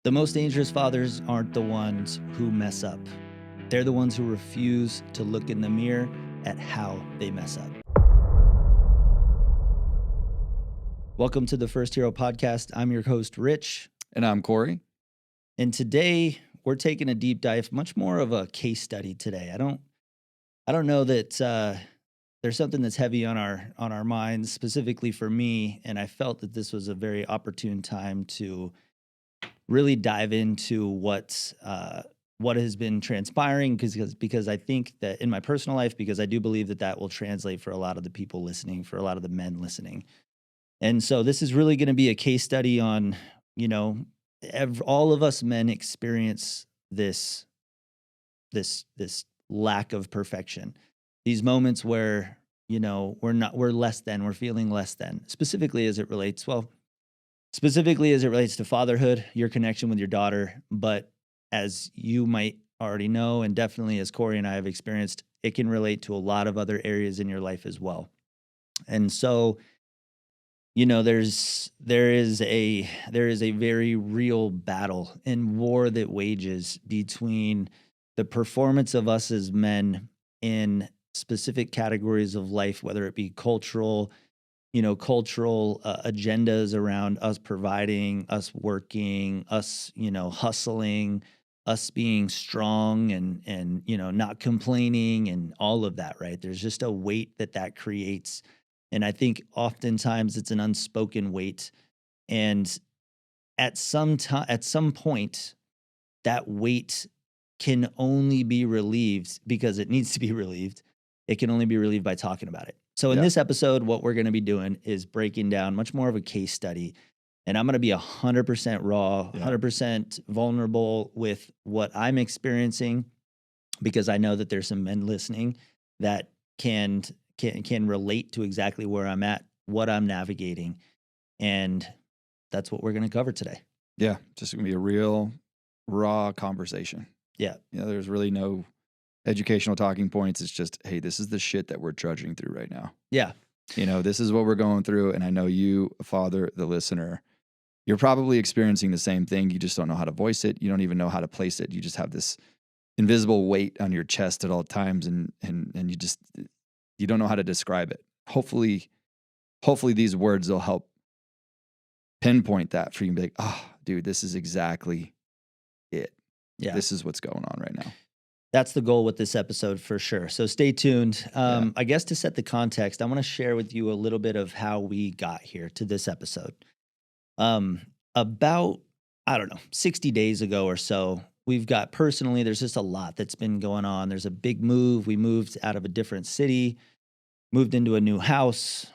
The most dangerous fathers aren't the ones who mess up. They're the ones who refuse to look in the mirror at how they mess up. Welcome to the First Hero Podcast. I'm your host, Rich. And I'm Cory. And today we're taking a deep dive, much more of a case study today. I don't know that there's something that's heavy on our minds, specifically for me. And I felt that this was a very opportune time to really dive into what has been transpiring, because I think that in my personal life, because I do believe that will translate for a lot of the people listening, for a lot of the men listening. And so this is really going to be a case study on, all of us men experience this lack of perfection. These moments where, we're less than, we're feeling less than, specifically as it relates to fatherhood, your connection with your daughter. But as you might already know, and definitely as Cory and I have experienced, it can relate to a lot of other areas in your life as well. And so, there is a very real battle and war that wages between the performance of us as men in specific categories of life, whether it be cultural agendas around us providing, us working, us, hustling, us being strong and not complaining and all of that, right? There's just a weight that creates. And I think oftentimes it's an unspoken weight. And at some point, that weight can only be relieved because it needs to be relieved. It can only be relieved by talking about it. So in this episode, what we're going to be doing is breaking down much more of a case study. And I'm going to be 100% raw, 100% vulnerable with what I'm experiencing, because I know that there's some men listening that can relate to exactly where I'm at, what I'm navigating. And that's what we're going to cover today. Yeah, just going to be a real raw conversation. Yeah. There's really no educational talking points. It's just, hey, this is the shit that we're trudging through right now. Yeah. This is what we're going through. And I know you, father, the listener, you're probably experiencing the same thing. You just don't know how to voice it. You don't even know how to place it. You just have this invisible weight on your chest at all times. And you don't know how to describe it. Hopefully these words will help pinpoint that for you and be like, oh, dude, this is exactly it. Yeah. This is what's going on right now. That's the goal with this episode for sure. So stay tuned. I guess to set the context, I want to share with you a little bit of how we got here to this episode. About, 60 days ago or so, there's just a lot that's been going on. There's a big move. We moved out of a different city, moved into a new house.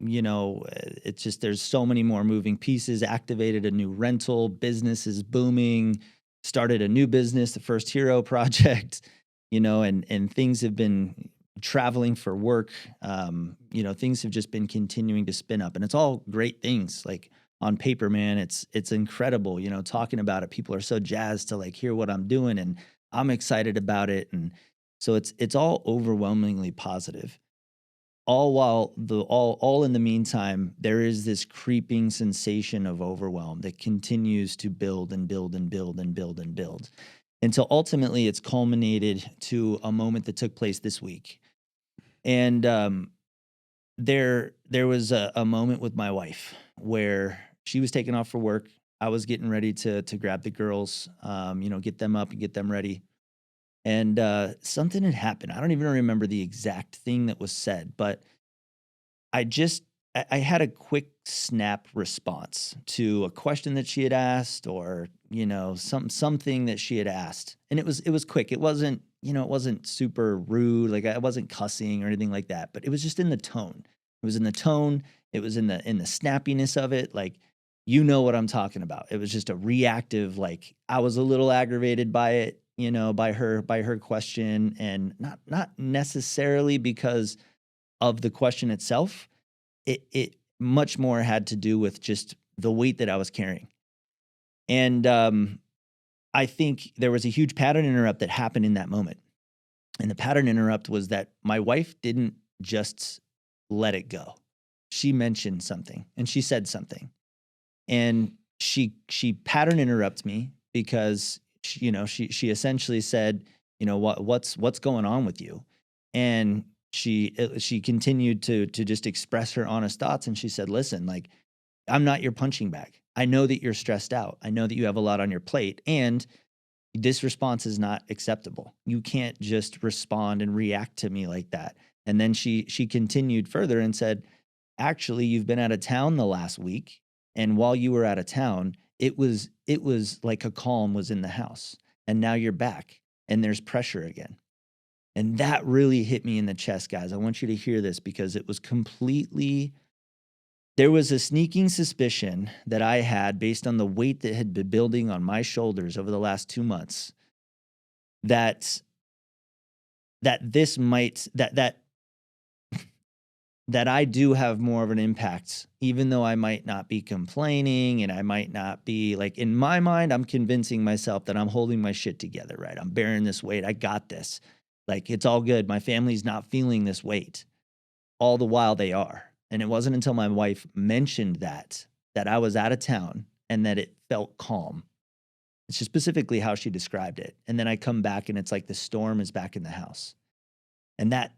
It's just, there's so many more moving pieces, activated a new rental, business is booming, started a new business, the First Hero project, and things have been traveling for work. Things have just been continuing to spin up, and it's all great things. Like on paper, man, it's incredible, talking about it. People are so jazzed to hear what I'm doing, and I'm excited about it. And so it's all overwhelmingly positive. All in the meantime, there is this creeping sensation of overwhelm that continues to build and build and build and build and build until ultimately it's culminated to a moment that took place this week. And there was a moment with my wife where she was taking off for work. I was getting ready to grab the girls, get them up and get them ready. And something had happened. I don't even remember the exact thing that was said, but I had a quick snap response to a question that she had asked, or something that she had asked, and it was quick. It wasn't super rude. Like I wasn't cussing or anything like that, but it was just in the tone. It was in the tone. It was in the snappiness of it. Like, what I'm talking about. It was just a reactive. Like I was a little aggravated by it. By her question, and not necessarily because of the question itself. It much more had to do with just the weight that I was carrying. And I think there was a huge pattern interrupt that happened in that moment. And the pattern interrupt was that my wife didn't just let it go. She mentioned something and she said something. And she pattern interrupts me because she essentially said, what's going on with you? And she continued to just express her honest thoughts, and she said, listen, like, I'm not your punching bag. I know that you're stressed out. I know that you have a lot on your plate, and this response is not acceptable. You can't just respond and react to me like that. And then she continued further and said, actually, you've been out of town the last week, and while you were out of town, it was like a calm was in the house, and now you're back and there's pressure again. And that really hit me in the chest, guys. I want you to hear this because it was completely, there was a sneaking suspicion that I had based on the weight that had been building on my shoulders over the last 2 months that this might, that I do have more of an impact, even though I might not be complaining and I might not be like, in my mind, I'm convincing myself that I'm holding my shit together, right? I'm bearing this weight. I got this. Like, it's all good. My family's not feeling this weight. All the while they are. And it wasn't until my wife mentioned that I was out of town and that it felt calm. It's just specifically how she described it. And then I come back and it's like the storm is back in the house. And that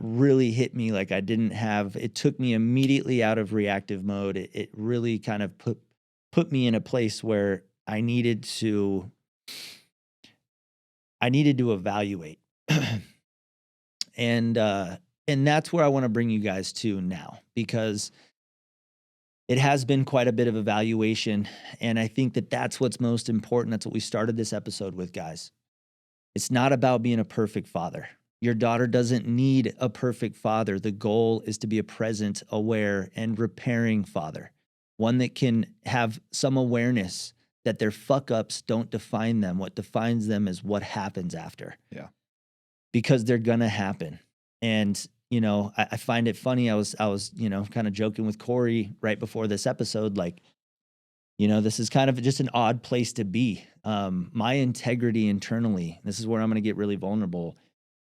really hit me. Like, I didn't have, it took me immediately out of reactive mode. It really kind of put me in a place where I needed to evaluate. And that's where I want to bring you guys to now, because it has been quite a bit of evaluation. And I think that that's what's most important. That's what we started this episode with, guys. It's not about being a perfect father. Your daughter doesn't need a perfect father. The goal is to be a present, aware, and repairing father. One that can have some awareness that their fuck-ups don't define them. What defines them is what happens after. Yeah. Because they're gonna happen. And, I find it funny. I was, kind of joking with Cory right before this episode, like, this is kind of just an odd place to be. My integrity internally, this is where I'm going to get really vulnerable.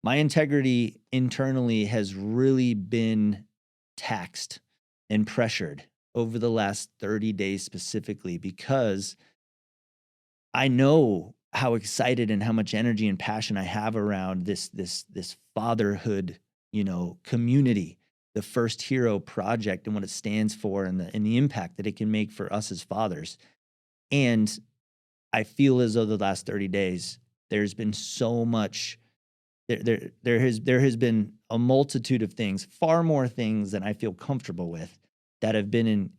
My integrity internally has really been taxed and pressured over the last 30 days specifically, because I know how excited and how much energy and passion I have around this fatherhood, community, the First Hero project and what it stands for, and the impact that it can make for us as fathers. And I feel as though the last 30 days, there's been so much, there has been a multitude of things, far more things than I feel comfortable with, that have been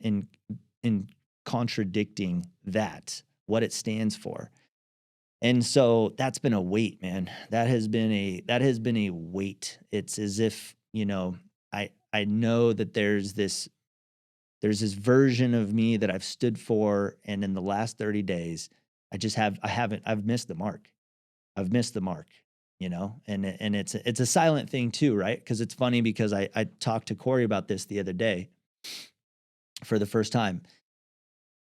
in contradicting what it stands for. And so that's been a weight, man. That has been a weight. It's as if, I know that there's this version of me that I've stood for, and in the last 30 days, I've missed the mark. I've missed the mark, and it's a silent thing too, right? Because it's funny, because I talked to Cory about this the other day for the first time.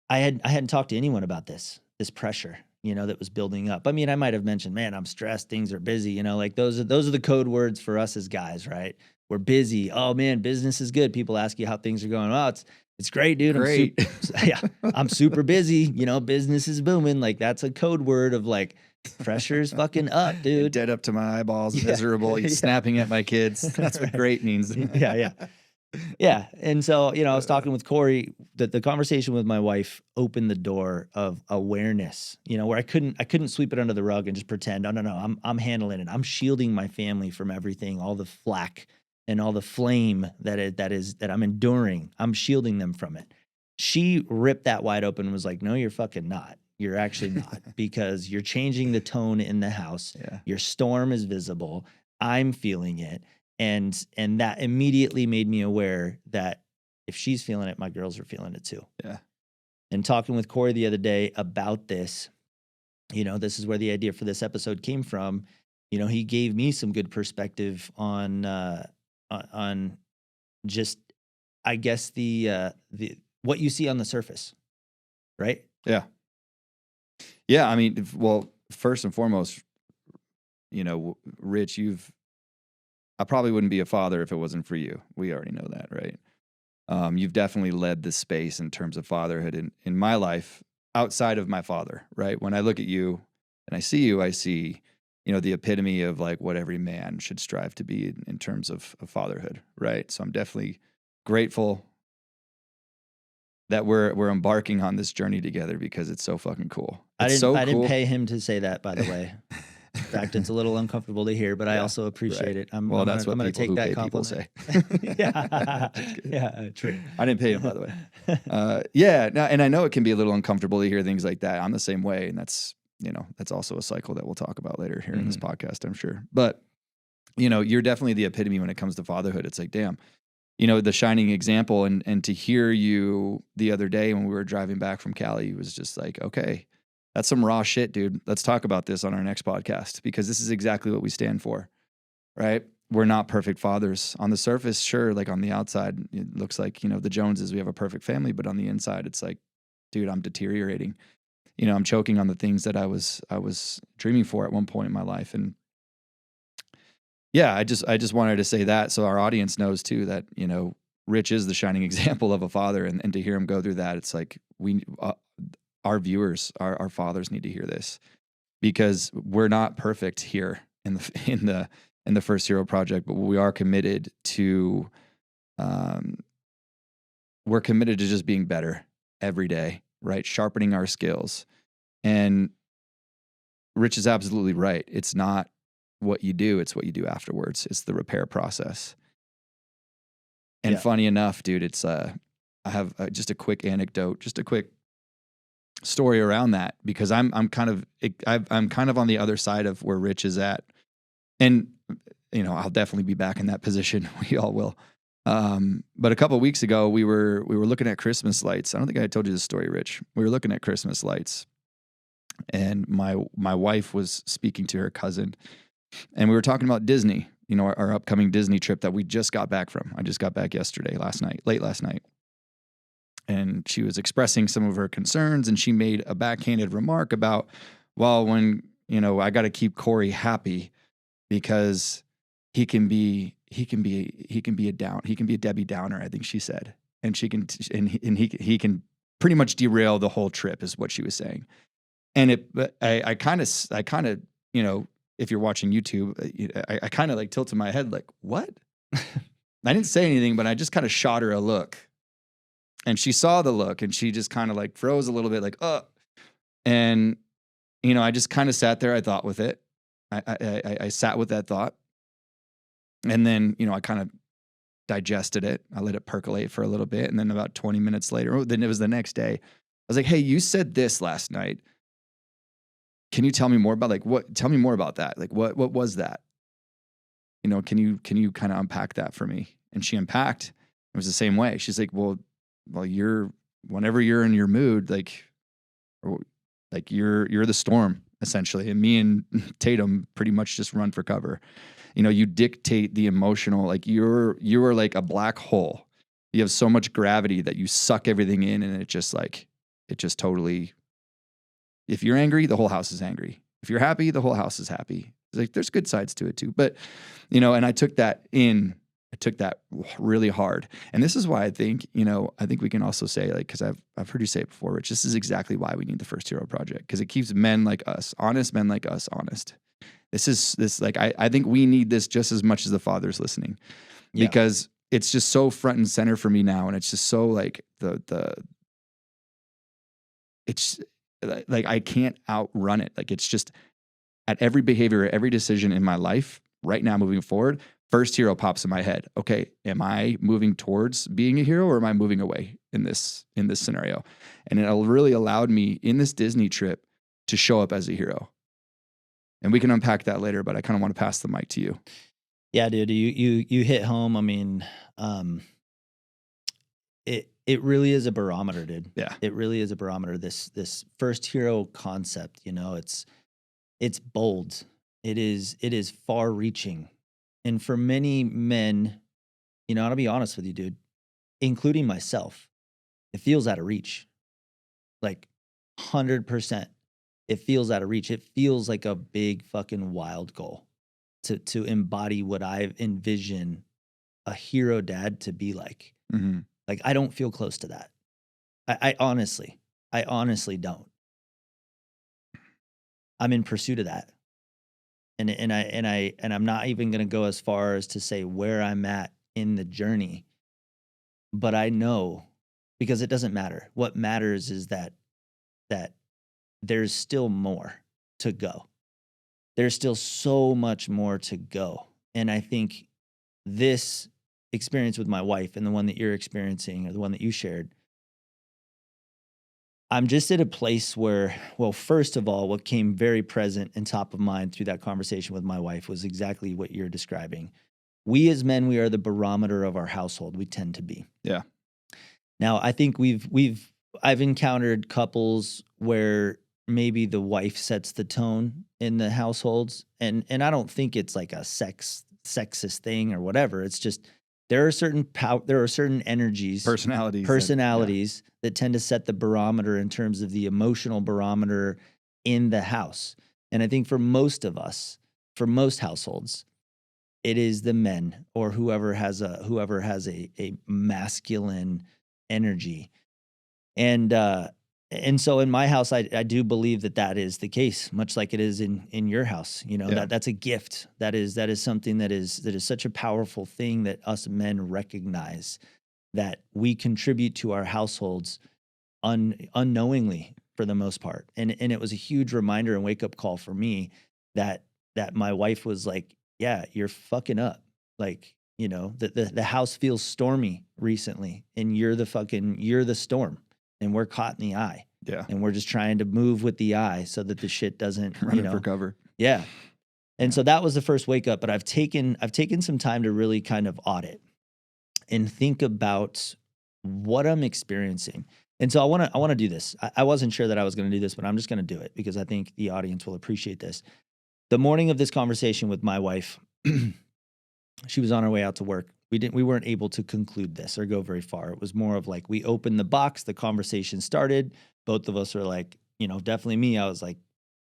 I hadn't talked to anyone about this pressure, that was building up. I mean, I might have mentioned, man, I'm stressed, things are busy, like those are the code words for us as guys, right? We're busy. Oh man, business is good. People ask you how things are going. Oh, it's great, dude. Great. I'm super busy. Business is booming. Like, that's a code word of like, pressure's fucking up, dude. Dead up to my eyeballs, Yeah. miserable, snapping at my kids. That's what great means. Yeah. Yeah. And so, I was talking with Cory, that the conversation with my wife opened the door of awareness, where I couldn't sweep it under the rug and just pretend, oh, no, I'm handling it. I'm shielding my family from everything, all the flack and all the flame that I'm enduring. I'm shielding them from it. She ripped that wide open and was like, no, you're fucking not. You're actually not, because you're changing the tone in the house. Yeah. Your storm is visible. I'm feeling it. And that immediately made me aware that if she's feeling it, my girls are feeling it too. Yeah. And talking with Cory the other day about this, this is where the idea for this episode came from. He gave me some good perspective on just, I guess, the what you see on the surface, right? Yeah. Yeah. I mean, well, first and foremost, Rich, I probably wouldn't be a father if it wasn't for you. We already know that, right? You've definitely led the space in terms of fatherhood in my life outside of my father, right? When I look at you and I see you, I see, the epitome of like what every man should strive to be in terms of fatherhood, right? So I'm definitely grateful that we're embarking on this journey together because it's so fucking cool. It's so I didn't cool. pay him to say that, by the way. In fact, it's a little uncomfortable to hear, but I Yeah, also appreciate right. it. I'm Well, I'm that's gonna, I'm what gonna people take who that pay people compliment. say. Yeah, Just kidding. yeah, true. I didn't pay him, by the way. Yeah, and I know it can be a little uncomfortable to hear things like that. I'm the same way, and that's also a cycle that we'll talk about later here in this podcast, I'm sure. But you're definitely the epitome when it comes to fatherhood. It's like, damn, the shining example, and to hear you the other day when we were driving back from Cali was just like, okay, that's some raw shit, dude. Let's talk about this on our next podcast because this is exactly what we stand for, right? We're not perfect fathers. On the surface, sure, like on the outside, it looks like, the Joneses, we have a perfect family, but on the inside, it's like, dude, I'm deteriorating. I'm choking on the things that I was dreaming for at one point in my life. And yeah, I just wanted to say that so our audience knows too that, Rich is the shining example of a father, and to hear him go through that, it's like our viewers, our fathers need to hear this because we're not perfect here in the First Hero Project, but we are committed to, we're committed to just being better every day, right? Sharpening our skills. And Rich is absolutely right. It's not what you do, it's what you do afterwards. It's the repair process. And funny enough, dude, it's I have just a quick anecdote, just a quick story around that because I'm kind of on the other side of where Rich is at, and I'll definitely be back in that position. We all will. But a couple of weeks ago, we were looking at Christmas lights. I don't think I told you this story, Rich. We were looking at Christmas lights, and my wife was speaking to her cousin, and we were talking about Disney. Our upcoming Disney trip that we just got back from. I just got back late last night. And she was expressing some of her concerns, and she made a backhanded remark about, well, when, I got to keep Cory happy because he can be a Debbie Downer, I think she said. And he can pretty much derail the whole trip is what she was saying. And I kind of, if you're watching YouTube, I kind of like tilted my head like, what? I didn't say anything, but I just kind of shot her a look. And she saw the look and she just kind of like froze a little bit like, and, I just kind of sat there. I thought with it. I sat with that thought. And then, I kind of digested it. I let it percolate for a little bit. And then about 20 minutes later, then it was the next day. I was like, hey, you said this last night. Can you tell me more about tell me more about that? Like, what was that? Can you kind of unpack that for me? And she unpacked. It was the same way. She's like, well, whenever you're in your mood, you're the storm essentially. And me and Tatum pretty much just run for cover. You dictate the emotional, you are like a black hole. You have so much gravity that you suck everything in. And it just totally, if you're angry, the whole house is angry. If you're happy, the whole house is happy. There's good sides to it too. But, and I took that really hard. And this is why I think we can also say, because I've heard you say it before, Rich, this is exactly why we need the First Hero Project, because it keeps men like us, honest men like us, honest. I think we need this just as much as the fathers listening, because it's just so front and center for me now. And it's just so it's like, I can't outrun it. It's just at every behavior, every decision in my life right now, moving forward, First Hero pops in my head. Okay, am I moving towards being a hero or am I moving away in this scenario? And it really allowed me in this Disney trip to show up as a hero. And we can unpack that later, but I kind of want to pass the mic to you. Yeah, dude, you hit home. I mean, it really is a barometer, dude. Yeah. It really is a barometer. This First Hero concept, it's bold. It is far reaching. And for many men, I'll be honest with you, dude, including myself, it feels out of reach. 100%. It feels out of reach. It feels like a big fucking wild goal to embody what I envision a hero dad to be like. Mm-hmm. I don't feel close to that. I honestly, I honestly don't. I'm in pursuit of that. And I'm not even going to go as far as to say where I'm at in the journey, but I know, because it doesn't matter. What matters is that there's still more to go. There's still so much more to go. And I think this experience with my wife and the one that you're experiencing, or the one that you shared, I'm just at a place where, well, first of all, what came very present and top of mind through that conversation with my wife was exactly what you're describing. We as men, we are the barometer of our household. We tend to be. Yeah. Now, I think I've encountered couples where maybe the wife sets the tone in the households, and I don't think it's like a sexist thing or whatever. It's just there are certain energies, personalities that tend to set the barometer in terms of the emotional barometer in the house. And I think for most of us, for most households, it is the men or whoever has a masculine energy. And so in my house, I do believe that is the case, much like it is in your house. You know, that's a gift. That is something that is such a powerful thing that us men recognize, that we contribute to our households unknowingly for the most part. And it was a huge reminder and wake up call for me that my wife was like, yeah, you're fucking up. Like, you know, the house feels stormy recently, and you're the storm. And we're caught in the eye. Yeah. And we're just trying to move with the eye so that the shit doesn't, run for cover. Yeah. And so that was the first wake up, but I've taken some time to really kind of audit and think about what I'm experiencing. And so I want to do this. I wasn't sure that I was going to do this, but I'm just going to do it because I think the audience will appreciate this. The morning of this conversation with my wife, she was on her way out to work. We weren't able to conclude this or go very far. It was more of like, we opened the box, the conversation started. Both of us are like, you know, definitely me. I was like,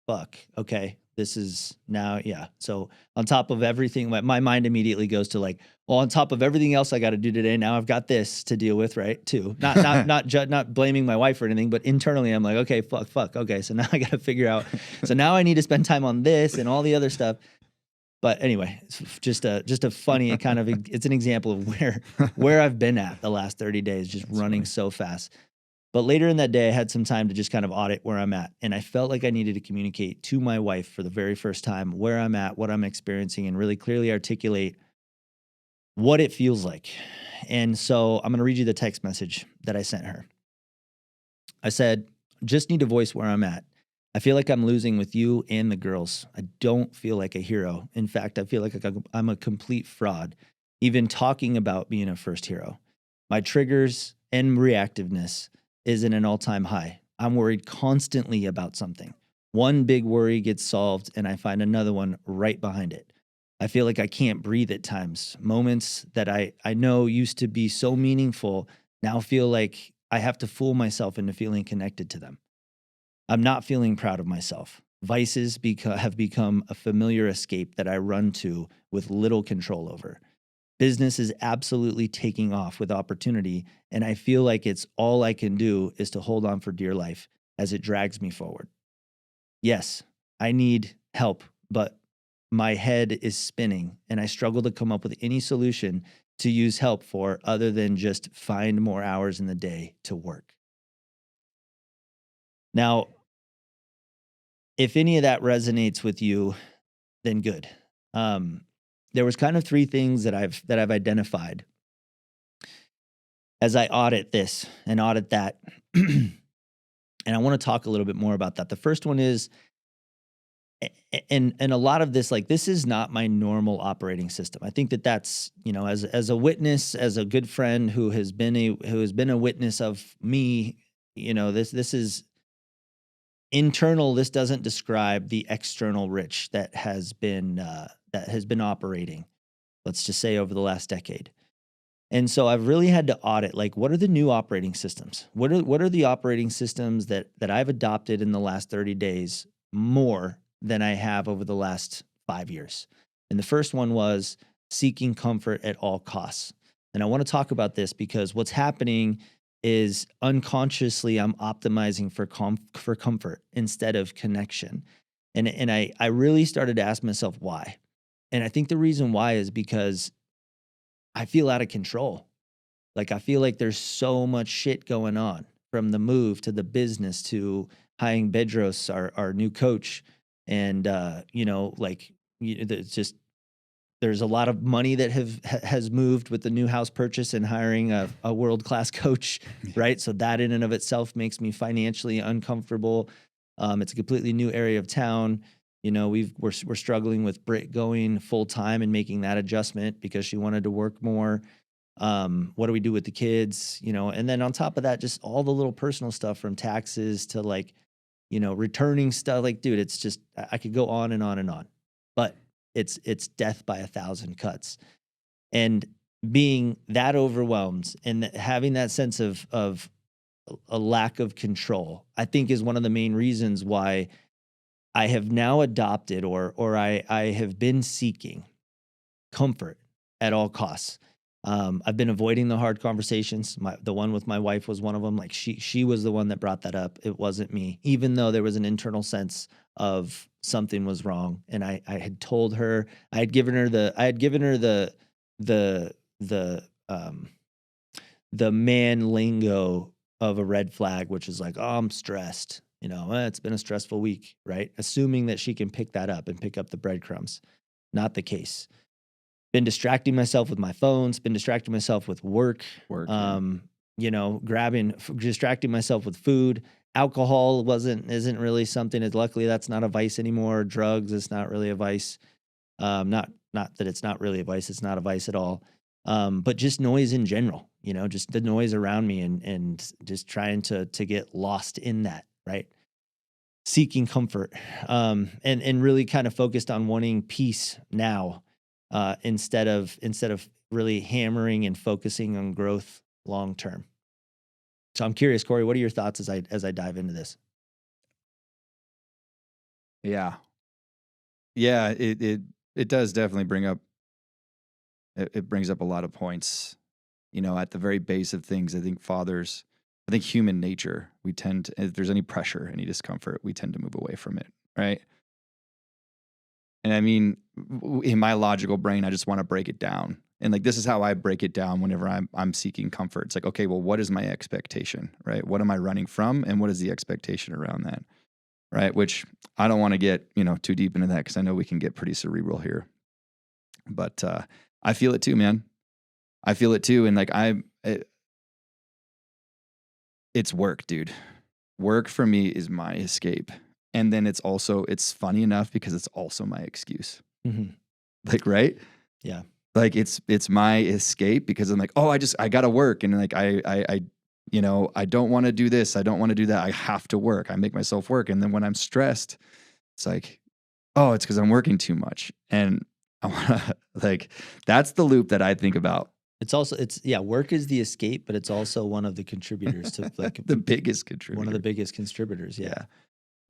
fuck, okay, this is now, yeah. So on top of everything, my mind immediately goes to like, well, on top of everything else I got to do today, now I've got this to deal with, right? Too. Not blaming my wife or anything, but internally I'm like, okay, fuck. Okay, so now I got to figure out. So now I need to spend time on this and all the other stuff. But anyway, it's just a funny kind of, it's an example of where I've been at the last 30 days, just That's running funny. So fast. But later in that day, I had some time to just kind of audit where I'm at. And I felt like I needed to communicate to my wife for the very first time where I'm at, what I'm experiencing, and really clearly articulate what it feels like. And so I'm going to read you the text message that I sent her. I said, just need to voice where I'm at. I feel like I'm losing with you and the girls. I don't feel like a hero. In fact, I feel like I'm a complete fraud, even talking about being a first hero. My triggers and reactiveness is in an all-time high. I'm worried constantly about something. One big worry gets solved, and I find another one right behind it. I feel like I can't breathe at times. Moments that I know used to be so meaningful now feel like I have to fool myself into feeling connected to them. I'm not feeling proud of myself. Vices have become a familiar escape that I run to with little control over. Business is absolutely taking off with opportunity, and I feel like it's all I can do is to hold on for dear life as it drags me forward. Yes, I need help, but my head is spinning, and I struggle to come up with any solution to use help for other than just find more hours in the day to work. Now, if any of that resonates with you, then good. There was kind of three things that I've identified as I audit this and audit that. And I want to talk a little bit more about that. The first one is, and a lot of this, like, this is not my normal operating system. I think that's, you know, as a witness, as a good friend who has been a witness of me, you know, this is internal. This doesn't describe the external Rich that has been operating, let's just say, over the last decade. And so I've really had to audit, like, what are the new operating systems? What are the operating systems that I've adopted in the last 30 days more than I have over the last 5 years? And the first one was seeking comfort at all costs. And I want to talk about this because what's happening is unconsciously I'm optimizing for comfort instead of connection. And I really started to ask myself why. And I think the reason why is because I feel out of control. Like I feel like there's so much shit going on, from the move to the business to hiring Bedros, our new coach. And like it's just there's a lot of money that has moved with the new house purchase and hiring a world-class coach, right? So that in and of itself makes me financially uncomfortable. It's a completely new area of town. We're struggling with Britt going full time and making that adjustment because she wanted to work more. What do we do with the kids? And then on top of that, just all the little personal stuff, from taxes to like, returning stuff. Like, dude, it's just I could go on and on and on, but it's death by 1,000 cuts. And being that overwhelmed and having that sense of a lack of control, I think is one of the main reasons why I have now adopted or I have been seeking comfort at all costs. I've been avoiding the hard conversations. The one with my wife was one of them. Like she was the one that brought that up. It wasn't me, even though there was an internal sense of something was wrong. And I had told her, I had given her the man lingo of a red flag, which is like, oh, I'm stressed. It's been a stressful week, right? Assuming that she can pick that up and pick up the breadcrumbs. Not the case. Been distracting myself with my phones, been distracting myself with work, distracting myself with food. Alcohol isn't really something. Luckily, that's not a vice anymore. Drugs, it's not really a vice. Not that it's not really a vice. It's not a vice at all. But just noise in general, just the noise around me and just trying to get lost in that, right? Seeking comfort, and really kind of focused on wanting peace now, instead of really hammering and focusing on growth long term. So I'm curious, Cory, what are your thoughts as I dive into this? Yeah. Yeah, it does definitely bring up it brings up a lot of points. At the very base of things, I think human nature, we tend to, if there's any pressure, any discomfort, we tend to move away from it, right? And I mean, in my logical brain, I just want to break it down. And like, this is how I break it down whenever I'm seeking comfort. It's like, okay, well, what is my expectation, right? What am I running from? And what is the expectation around that, right? Which I don't want to get, too deep into that, because I know we can get pretty cerebral here. But I feel it too, man. I feel it too. And like, it's work, dude. Work for me is my escape. And then it's funny enough because it's also my excuse. Mm-hmm. Like, right? Yeah. Like it's my escape, because I'm like, oh, I gotta work. And like, I don't want to do this. I don't want to do that. I have to work. I make myself work. And then when I'm stressed, it's like, oh, it's because I'm working too much. And I want to like, that's the loop that I think about. Work is the escape, but it's also one of the contributors to like the biggest contributor. One of the biggest contributors. Yeah.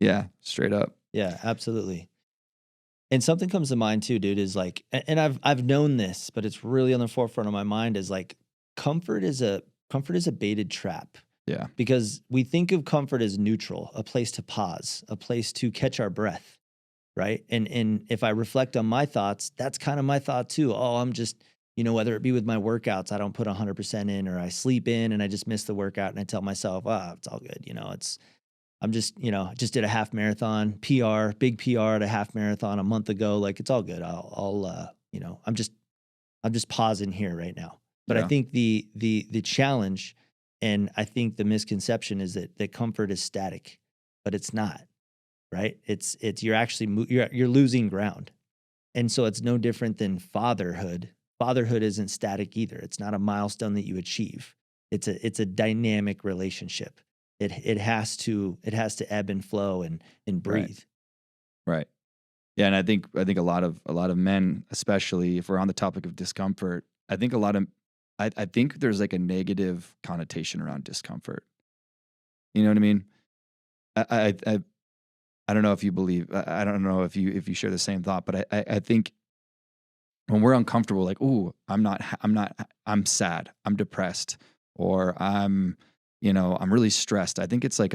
Yeah. Straight up. Yeah, absolutely. And something comes to mind too, dude, is like, and I've known this, but it's really on the forefront of my mind, is like comfort is a baited trap. Yeah. Because we think of comfort as neutral, a place to pause, a place to catch our breath, right? And if I reflect on my thoughts, that's kind of my thought too. Oh, I'm just, whether it be with my workouts, I don't put 100% in, or I sleep in and I just miss the workout and I tell myself, it's all good. I'm just did a half marathon big PR at a half marathon a month ago. Like, it's all good. I'm just pausing here right now. But yeah. I think the challenge, and I think the misconception, is that comfort is static, but it's not, right? It's you're actually you're losing ground. And so it's no different than fatherhood. Fatherhood isn't static either. It's not a milestone that you achieve. It's a dynamic relationship. It has to ebb and flow and breathe. Right. Yeah, and I think a lot of men, especially if we're on the topic of discomfort, I think I think there's like a negative connotation around discomfort. You know what I mean? I don't know if you believe. I don't know if you share the same thought, but I think when we're uncomfortable, like, ooh, I'm sad, I'm depressed, or I'm I'm really stressed. I think it's like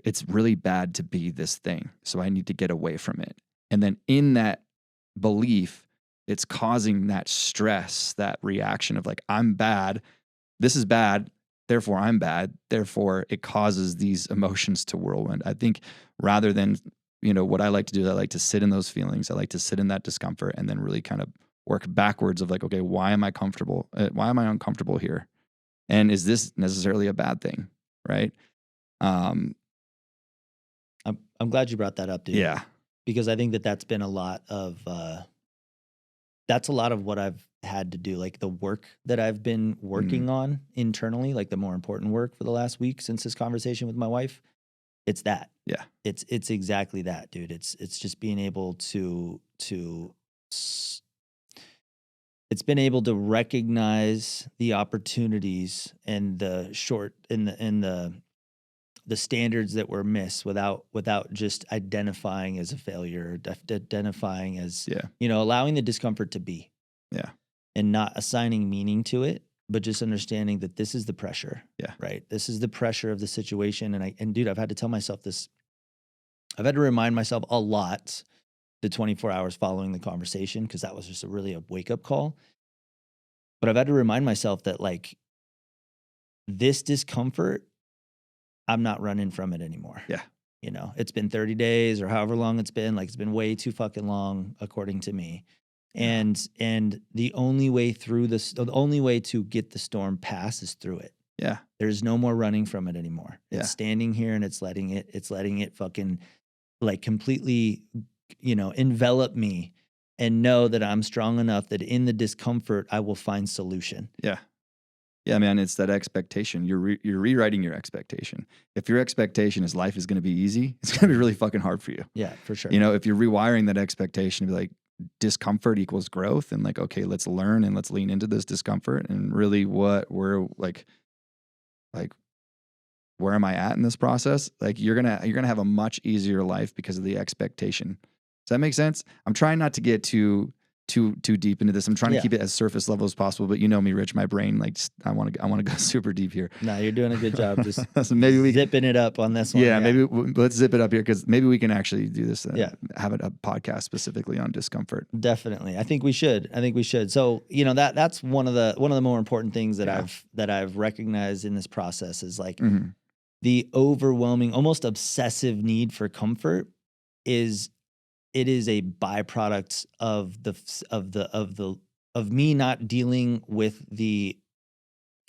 it's really bad to be this thing. So I need to get away from it. And then in that belief, it's causing that stress, that reaction of like, I'm bad. This is bad. Therefore, I'm bad. Therefore, it causes these emotions to whirlwind. I think rather than, what I like to do is I like to sit in those feelings. I like to sit in that discomfort and then really kind of work backwards of like, okay, why am I comfortable? Why am I uncomfortable here? And is this necessarily a bad thing? Right. I'm glad you brought that up, dude. Yeah. Because I think that that's been a lot of that's a lot of what I've had to do, like the work that I've been working on internally, like the more important work for the last week since this conversation with my wife. It's that. Yeah. It's exactly that, dude. It's just being able to it's been able to recognize the opportunities and the the standards that were missed without just identifying as a failure, identifying as, allowing the discomfort to be. Yeah. And not assigning meaning to it, but just understanding that this is the pressure. Yeah. Right. This is the pressure of the situation. And dude, I've had to tell myself this. I've had to remind myself a lot the 24 hours following the conversation, because that was just a wake up call. But I've had to remind myself that like this discomfort, I'm not running from it anymore. Yeah. It's been 30 days or however long it's been. Like, it's been way too fucking long, according to me. And the only way through this, the only way to get the storm past is through it. Yeah. There's no more running from it anymore. Yeah. It's standing here and it's letting it fucking like completely, envelop me and know that I'm strong enough that in the discomfort, I will find solution. Yeah. Yeah, man, it's that expectation. You're rewriting your expectation. If your expectation is life is going to be easy, it's going to be really fucking hard for you. Yeah, for sure. If you're rewiring that expectation to be like discomfort equals growth, and like, okay, let's learn and let's lean into this discomfort, and really where am I at in this process? Like you're gonna have a much easier life because of the expectation. Does that make sense? I'm trying not to get too deep into this. I'm trying to keep it as surface level as possible, but me, Rich, my brain, like I want to go super deep here. No, you're doing a good job. Just so maybe zipping it up on this one. Yeah, maybe let's zip it up here, because maybe we can actually do this. Have a podcast specifically on discomfort. Definitely. I think we should. So, that's one of the more important things that I've recognized in this process is like the overwhelming, almost obsessive need for comfort is a byproduct of me not dealing with the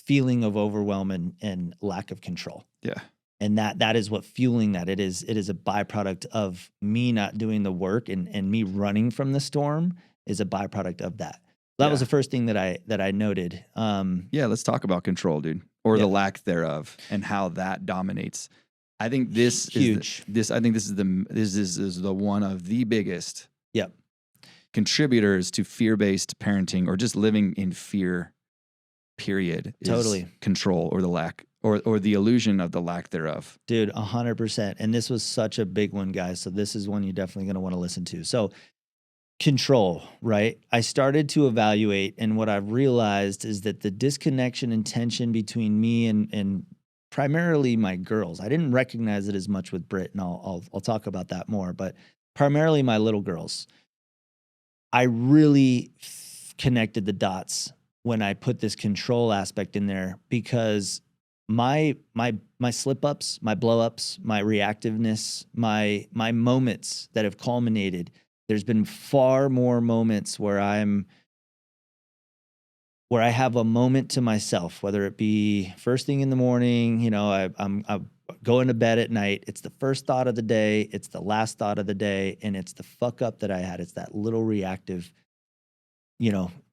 feeling of overwhelm and lack of control. Yeah. And that is what fueling that. It is a byproduct of me not doing the work, and me running from the storm is a byproduct of that. That was the first thing that I noted. Let's talk about control, dude, or the lack thereof, and how that dominates. I think this huge. This is the one of the biggest Yep. contributors to fear-based parenting, or just living in fear. Period. Totally. Control, or the lack, or the illusion of the lack thereof. Dude, 100%. And this was such a big one, guys. So this is one you're definitely going to want to listen to. So control, right? I started to evaluate, and what I've realized is that the disconnection and tension between me and primarily my girls, I didn't recognize it as much with Britt, and I'll talk about that more, but primarily my little girls. I really connected the dots when I put this control aspect in there, because my slip ups, my blow ups, my reactiveness, my moments that have culminated, there's been far more moments where I have a moment to myself, whether it be first thing in the morning, I'm going to bed at night. It's the first thought of the day. It's the last thought of the day. And it's the fuck up that I had. It's that little reactive,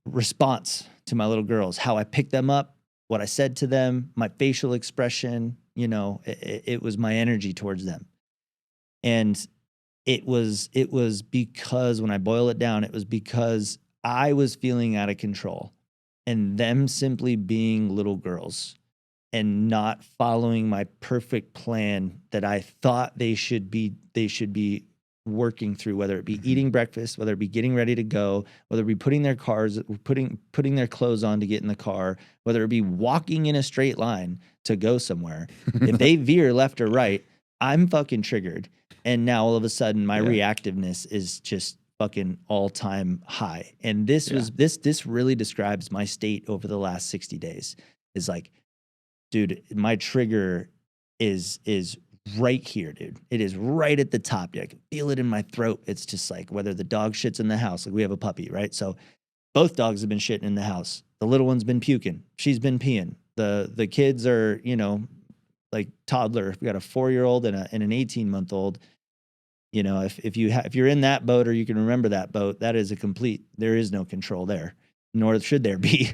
response to my little girls, how I picked them up, what I said to them, my facial expression, it was my energy towards them. And it was because, when I boil it down, it was because I was feeling out of control, and them simply being little girls and not following my perfect plan that I thought they should be working through, whether it be eating breakfast, whether it be getting ready to go, whether it be putting their clothes on to get in the car, whether it be walking in a straight line to go somewhere. If they veer left or right, I'm fucking triggered. And now all of a sudden my reactiveness is just fucking all-time high. And this really describes my state over the last 60 days. Is like, dude, my trigger is right here, dude. It is right at the top. I can feel it in my throat. It's just like whether the dog shits in the house. Like we have a puppy, right? So both dogs have been shitting in the house. The little one's been puking. She's been peeing. The kids are, you know, like toddler. We got a 4-year-old and an 18-month-old. You know, if you're in that boat or you can remember that boat, that is there is no control there, nor should there be.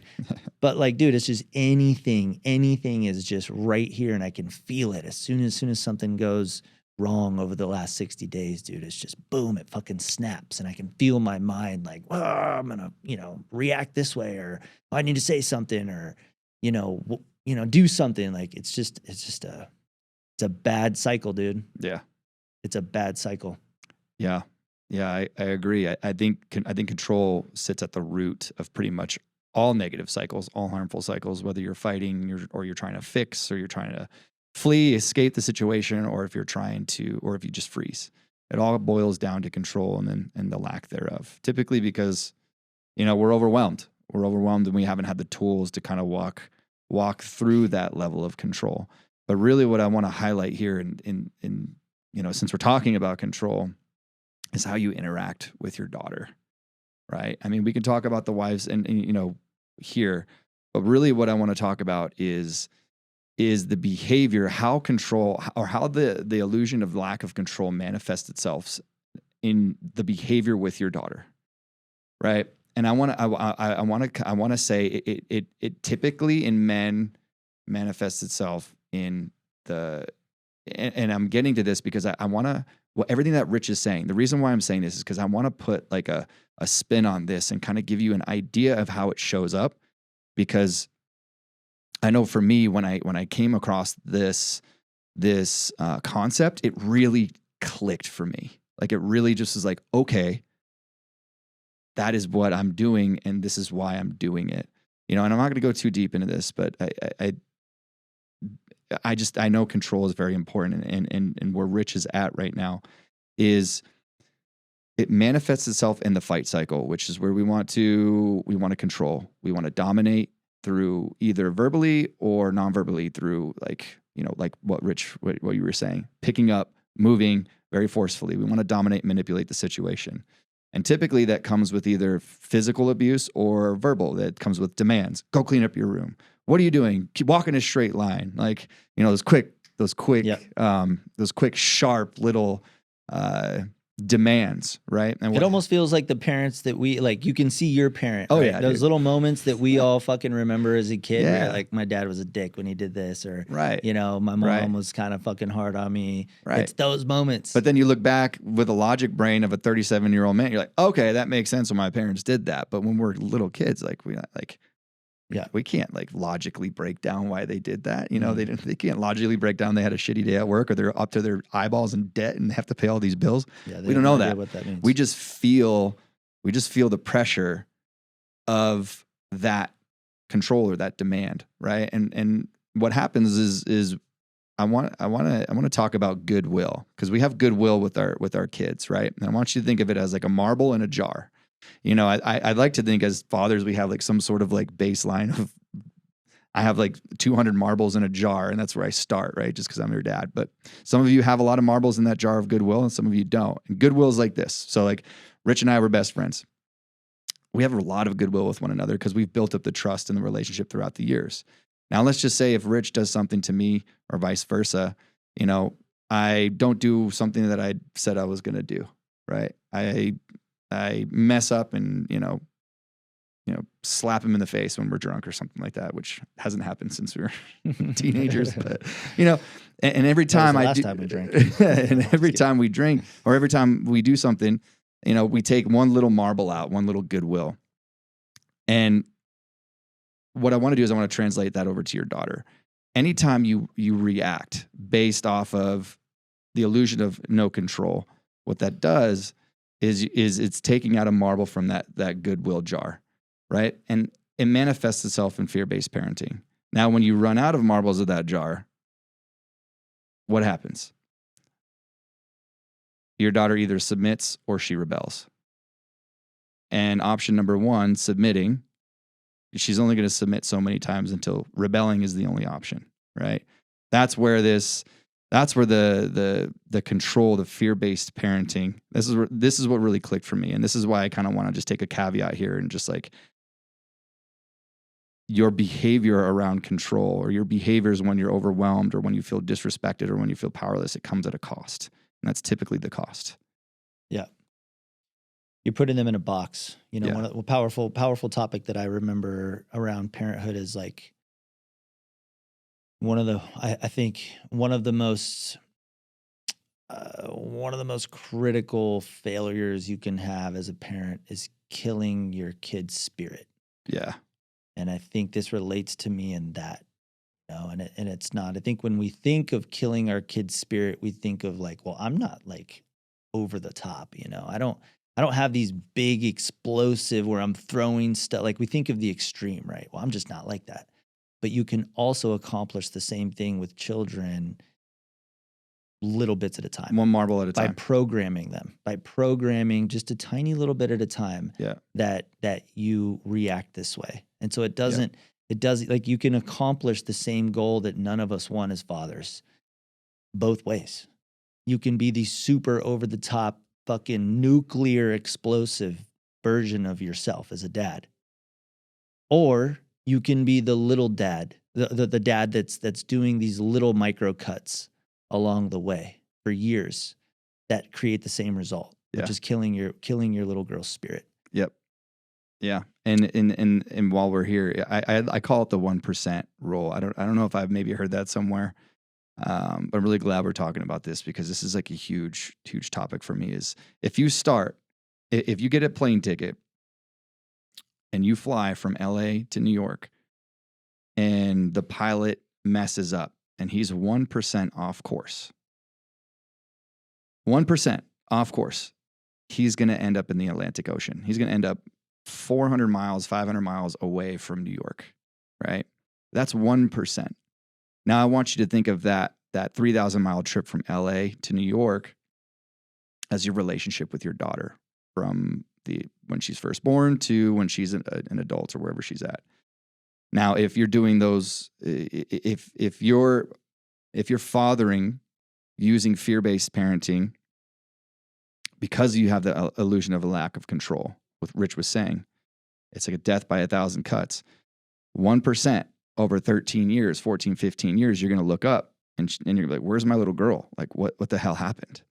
But like, dude, it's just anything is just right here, and I can feel it as soon as something goes wrong over the last 60 days, dude. It's just boom, it fucking snaps, and I can feel my mind like, oh, I'm gonna, you know, react this way, or I need to say something, or you know, do something. Like it's a bad cycle, dude. Yeah. It's a bad cycle. Yeah. Yeah, I agree. I think control sits at the root of pretty much all negative cycles, all harmful cycles, whether you're fighting or you're trying to fix, or you're trying to flee, escape the situation, or if you just freeze. It all boils down to control and the lack thereof. Typically because, you know, we're overwhelmed. We're overwhelmed and we haven't had the tools to kind of walk through that level of control. But really what I want to highlight here in you know, since we're talking about control, is how you interact with your daughter, right? I mean, we can talk about the wives and you know, here, but really what I want to talk about is the behavior, how control, or how the illusion of lack of control manifests itself in the behavior with your daughter, right? And I want to say it typically in men manifests itself in and I'm getting to this because I want to, everything that Rich is saying, the reason why I'm saying this is because I want to put like a spin on this and kind of give you an idea of how it shows up. Because I know for me, when I came across this concept, it really clicked for me. Like it really just was like, okay, that is what I'm doing, and this is why I'm doing it. You know, and I'm not going to go too deep into this, but I know control is very important, and where Rich is at right now is it manifests itself in the fight cycle, which is where we want to control. We want to dominate through either verbally or non-verbally through like what you were saying, picking up, moving very forcefully. We want to dominate, manipulate the situation. And typically that comes with either physical abuse or verbal. That comes with demands. Go clean up your room. What are you doing? Keep walking a straight line. Like, you know, those quick, sharp little demands, right? And it almost feels like the parents that we like. You can see your parent. Oh right? yeah, those dude. little moments that we all fucking remember as a kid. Yeah. Where, like my dad was a dick when he did this, or right. You know, my mom was kind of fucking hard on me. Right. It's those moments. But then you look back with a logic brain of a 37-year-old man. You're like, okay, that makes sense when my parents did that. But when we're little kids, like we can't like logically break down why they did that. You know, they can't logically break down they had a shitty day at work, or they're up to their eyeballs in debt and have to pay all these bills. Yeah, we don't know that. What that means. We just feel the pressure of that control or that demand, right? And what happens is I want to talk about goodwill, because we have goodwill with our kids, right? And I want you to think of it as like a marble in a jar. You know, I'd like to think as fathers, we have like some sort of like baseline of, I have like 200 marbles in a jar, and that's where I start, right? Just because I'm your dad. But some of you have a lot of marbles in that jar of goodwill, and some of you don't. And goodwill is like this. So like Rich and I were best friends. We have a lot of goodwill with one another because we've built up the trust in the relationship throughout the years. Now, let's just say if Rich does something to me or vice versa, you know, I don't do something that I said I was going to do, right? I mess up and, you know, slap him in the face when we're drunk or something like that, which hasn't happened since we were teenagers. But, you know, and every time time we drank. and every time we drink or every time we do something, you know, we take one little marble out, one little goodwill. And what I want to do is I want to translate that over to your daughter. Anytime you react based off of the illusion of no control, What that does is it's taking out a marble from that goodwill jar, right? And it manifests itself in fear-based parenting. Now, when you run out of marbles of that jar, what happens? Your daughter either submits or she rebels. And option number one, submitting, she's only going to submit so many times until rebelling is the only option, right? That's where the control, the fear-based parenting, this is what really clicked for me. And this is why I kind of want to just take a caveat here and just like your behavior around control, or your behaviors when you're overwhelmed or when you feel disrespected or when you feel powerless, it comes at a cost. And that's typically the cost. Yeah. You're putting them in a box. You know, Yeah. one of the powerful topic that I remember around parenthood is like I think one of the most critical failures you can have as a parent is killing your kid's spirit. Yeah. And I think this relates to me in that, you know, and it's not. I think when we think of killing our kid's spirit, we think of like, well, I'm not like over the top, you know. I don't have these big explosive where I'm throwing stuff. Like we think of the extreme, right? Well, I'm just not like that. But you can also accomplish the same thing with children little bits at a time. One marble at a time. By programming them, by programming just a tiny little bit at a time, Yeah. that you react this way. And so it does like you can accomplish the same goal that none of us want as fathers both ways. You can be the super over the top fucking nuclear explosive version of yourself as a dad. Or you can be the little dad, the dad that's doing these little micro cuts along the way for years that create the same result, which is killing your little girl's spirit. Yep. Yeah. And while we're here, I call it the 1% rule. I don't know if I've maybe heard that somewhere. But I'm really glad we're talking about this because this is like a huge topic for me. Is if you get a plane ticket and you fly from LA to New York and the pilot messes up and he's 1% off course, 1% off course, he's going to end up in the Atlantic Ocean. He's going to end up 400 miles, 500 miles away from New York, right? That's 1%. Now I want you to think of that 3,000 mile trip from LA to New York as your relationship with your daughter from when she's first born to when she's an adult or wherever she's at. Now, if you're doing those, if you're fathering using fear-based parenting because you have the illusion of a lack of control, what Rich was saying, it's like a death by 1,000 cuts. 1% over 13 years, 14, 15 years, you're going to look up and you're like, where's my little girl? Like, what the hell happened?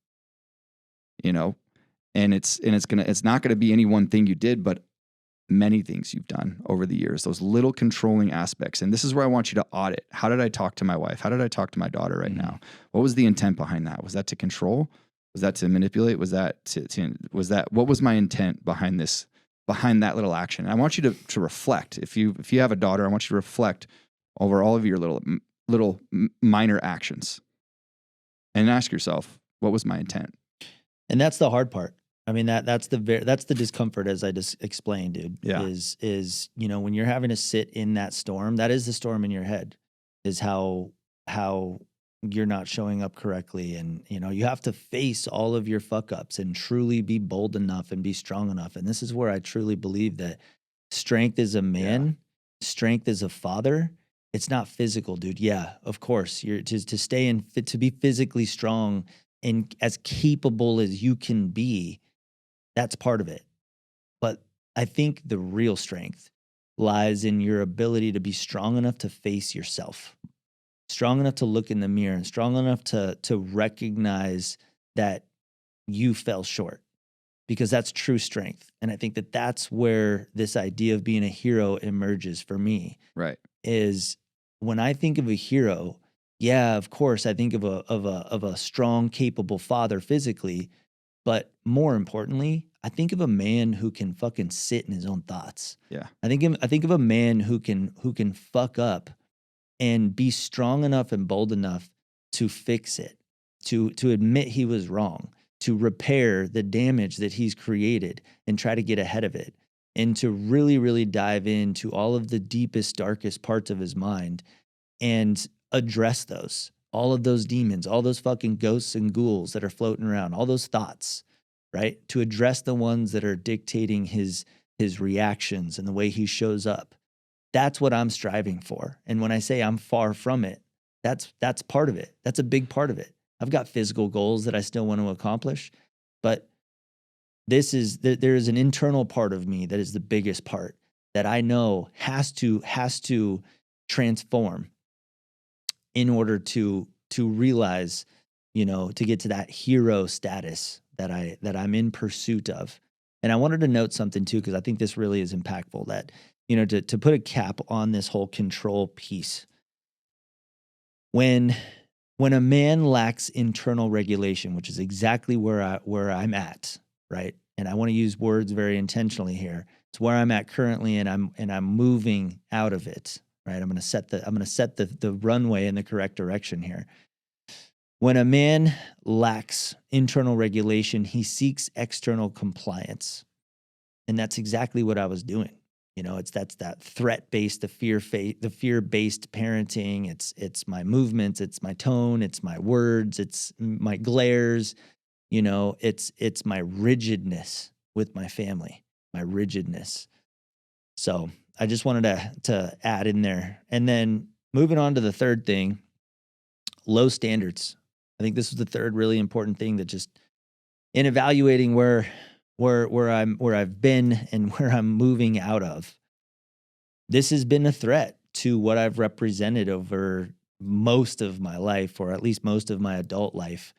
You know, and it's not going to be any one thing you did, but many things you've done over the years, those little controlling aspects. And this is where I want you to audit. How did I talk to my wife? How did I talk to my daughter right now? What was the intent behind that? Was that to control? Was that to manipulate? Was that what was my intent behind that little action? And I want you to reflect. If you have a daughter, I want you to reflect over all of your little minor actions and ask yourself, what was my intent? And that's the hard part. I mean, that's the discomfort, as I just explained, dude. Yeah. Is you know, when you're having to sit in that storm, that is the storm in your head, is how you're not showing up correctly, and you know you have to face all of your fuck ups and truly be bold enough and be strong enough. And this is where I truly believe that strength as a man, strength as a father, it's not physical, dude. Yeah, of course, you're to stay in fit, to be physically strong and as capable as you can be. That's part of it. But I think the real strength lies in your ability to be strong enough to face yourself, strong enough to look in the mirror, and strong enough to recognize that you fell short, because that's true strength. And I think that that's where this idea of being a hero emerges for me. Right. Is when I think of a hero, yeah, of course, I think of a strong, capable father physically. But more importantly, I think of a man who can fucking sit in his own thoughts. Yeah. I think of a man who can fuck up and be strong enough and bold enough to fix it, to admit he was wrong. to repair the damage that he's created and try to get ahead of it, and to really, really dive into all of the deepest, darkest parts of his mind and address those, all of those demons, all those fucking ghosts and ghouls that are floating around, all those thoughts, right? To address the ones that are dictating his reactions and the way he shows up. That's what I'm striving for. And when I say I'm far from it, that's part of it. That's a big part of it. I've got physical goals that I still want to accomplish, but there is an internal part of me that is the biggest part that I know has to transform in order to realize, to get to that hero status that I'm in pursuit of. And I wanted to note something too, because I think this really is impactful, that, to put a cap on this whole control piece. When a man lacks internal regulation, which is exactly where I'm at, right? And I want to use words very intentionally here. It's where I'm at currently, and I'm moving out of it, right? I'm going to set the runway in the correct direction here. When a man lacks internal regulation, he seeks external compliance. And that's exactly what I was doing. That's that threat-based, the fear-based parenting. It's my movements, it's my tone, it's my words, it's my glares. It's my rigidness with my family, my rigidness. So I just wanted to add in there. And then moving on to the third thing, low standards. I think this was the third really important thing, that just in evaluating where I've been and where I'm moving out of, this has been a threat to what I've represented over most of my life, or at least most of my adult life.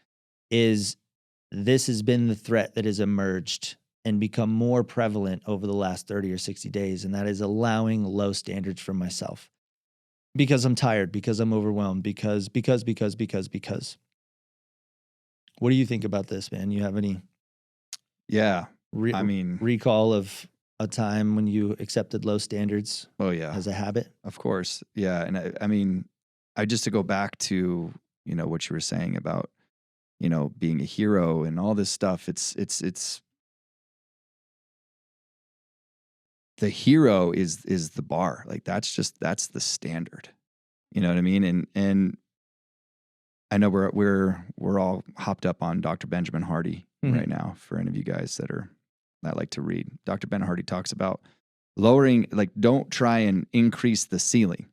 This has been the threat that has emerged and become more prevalent over the last 30 or 60 days, and that is allowing low standards for myself. Because I'm tired, because I'm overwhelmed, because. What do you think about this, man? You have any recall of a time when you accepted low standards as a habit? Of course. Yeah. And I just to go back to, what you were saying about, being a hero and all this stuff, it's the hero is the bar. Like that's the standard. You know what I mean? And I know we're all hopped up on Dr. Benjamin Hardy right now. For any of you guys that like to read, Dr. Ben Hardy talks about lowering, like, don't try and increase the ceiling,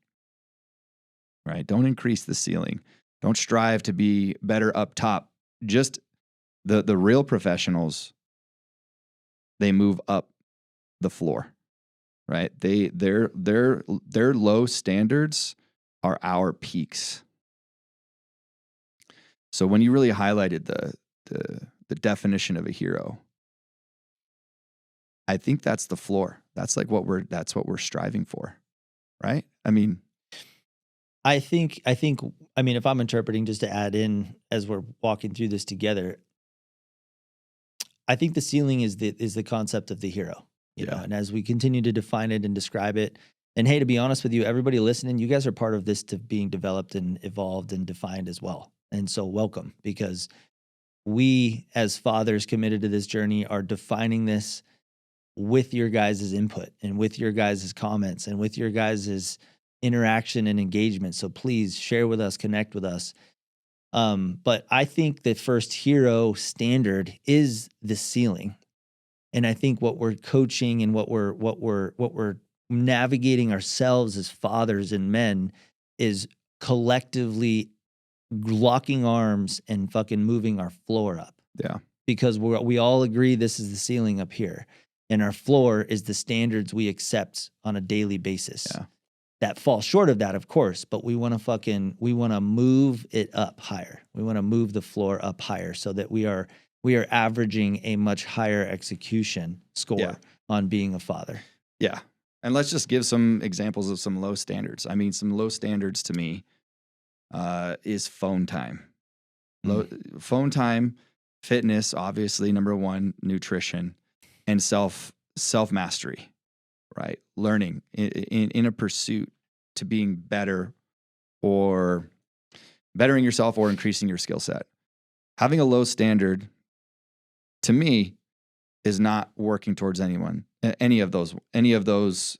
right? Don't increase the ceiling. Don't strive to be better up top. Just the real professionals, they move up the floor, right? Their low standards are our peaks. So when you really highlighted the definition of a hero, I think that's the floor. That's like what we're striving for, right? I think, if I'm interpreting, just to add in as we're walking through this together, I think the ceiling is the concept of the hero, you know, and as we continue to define it and describe it, and hey, to be honest with you, everybody listening, you guys are part of this to being developed and evolved and defined as well. And so welcome, because we as fathers committed to this journey are defining this with your guys' input and with your guys' comments and with your guys' interaction and engagement. So please share with us, connect with us. But I think the first hero standard is the ceiling. And I think what we're coaching and what we're navigating ourselves as fathers and men is collectively locking arms and fucking moving our floor up. Yeah. Because we all agree this is the ceiling up here. And our floor is the standards we accept on a daily basis. Yeah. That fall short of that, of course, but we want to move it up higher. We want to move the floor up higher so that we are averaging a much higher execution score on being a father. Yeah. And let's just give some examples of some low standards. Some low standards to me is phone time. Phone time, fitness, obviously, number one, nutrition, and self-mastery, right? Learning in a pursuit to being better, or bettering yourself or increasing your skill set. Having a low standard to me, is not working towards any of those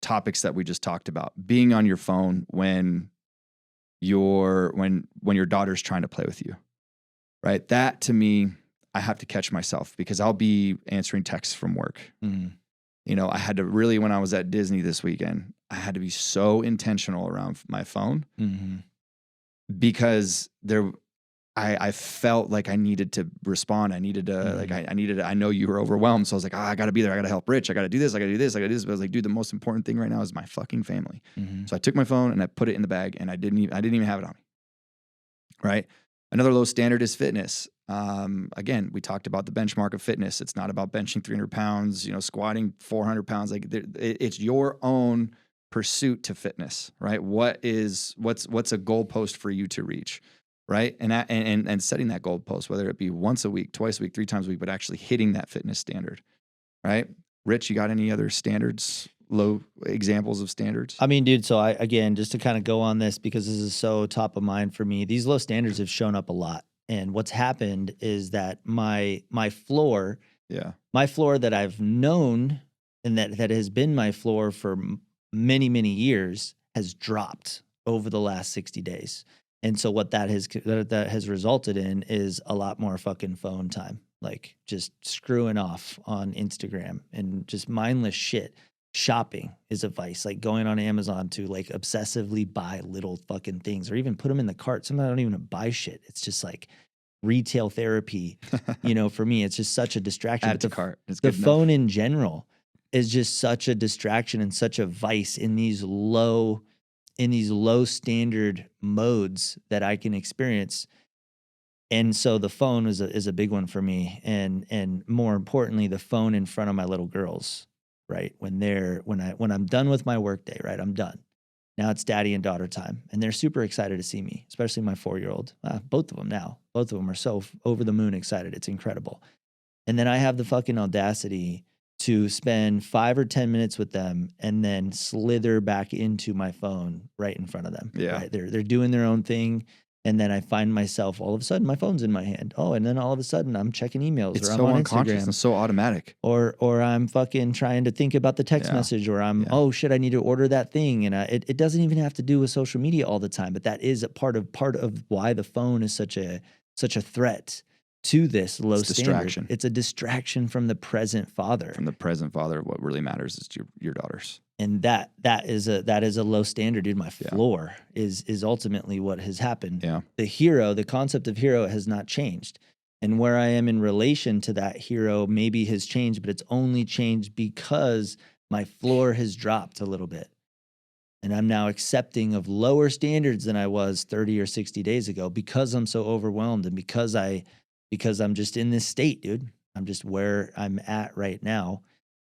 topics that we just talked about. Being on your phone when your daughter's trying to play with you, right? That to me, I have to catch myself because I'll be answering texts from work. You know, I had to really, when I was at Disney this weekend, I had to be so intentional around my phone because I felt like I needed to respond. I needed to, I know you were overwhelmed. So I was like, I got to be there. I got to help Rich. I got to do this. I got to do this. I got to do this. But I was like, dude, the most important thing right now is my fucking family. So I took my phone and I put it in the bag and I didn't even have it on me. Right. Another low standard is fitness. Again, we talked about the benchmark of fitness. It's not about benching 300 pounds, squatting 400 pounds. Like it's your own pursuit to fitness, right? What's a goalpost for you to reach? Right. And setting that goalpost, whether it be once a week, twice a week, 3 times a week, but actually hitting that fitness standard. Right. Rich, you got any other standards, low examples of standards? I mean, dude, so again, just to kind of go on this because this is so top of mind for me, these low standards have shown up a lot. And what's happened is that my floor that I've known and that has been my floor for many, many years has dropped over the last 60 days. And so what that has resulted in is a lot more fucking phone time, like just screwing off on Instagram and just mindless shit. Shopping is a vice, like going on Amazon to like obsessively buy little fucking things or even put them in the cart. Sometimes I don't even buy shit. It's just like retail therapy, for me, it's just such a distraction. Add to cart. It's the good phone enough. in general is just such a distraction and such a vice in these low standard modes that I can experience. And so the phone is a big one for me. And more importantly, the phone in front of my little girls, right? When I'm done with my workday, right? I'm done. Now it's daddy and daughter time. And they're super excited to see me, especially my 4-year-old. Both of them now. Both of them are so over the moon excited. It's incredible. And then I have the fucking audacity to spend 5 or 10 minutes with them and then slither back into my phone right in front of them. Yeah. Right? They're doing their own thing. And then I find myself all of a sudden my phone's in my hand. Oh, and then all of a sudden I'm checking emails It's or I'm so on unconscious Instagram. and so automatic. Or I'm fucking trying to think about the text message, or I'm, oh shit, I need to order that thing. And it doesn't even have to do with social media all the time, but that is a part of why the phone is such a threat to this low standard. Distraction. It's a distraction from the present father. From the present father, what really matters is your daughters. And that is a low standard, dude. My floor is ultimately what has happened. Yeah. The concept of hero has not changed. And where I am in relation to that hero maybe has changed, but it's only changed because my floor has dropped a little bit. And I'm now accepting of lower standards than I was 30 or 60 days ago because I'm so overwhelmed and because I'm just in this state, dude. I'm just where I'm at right now.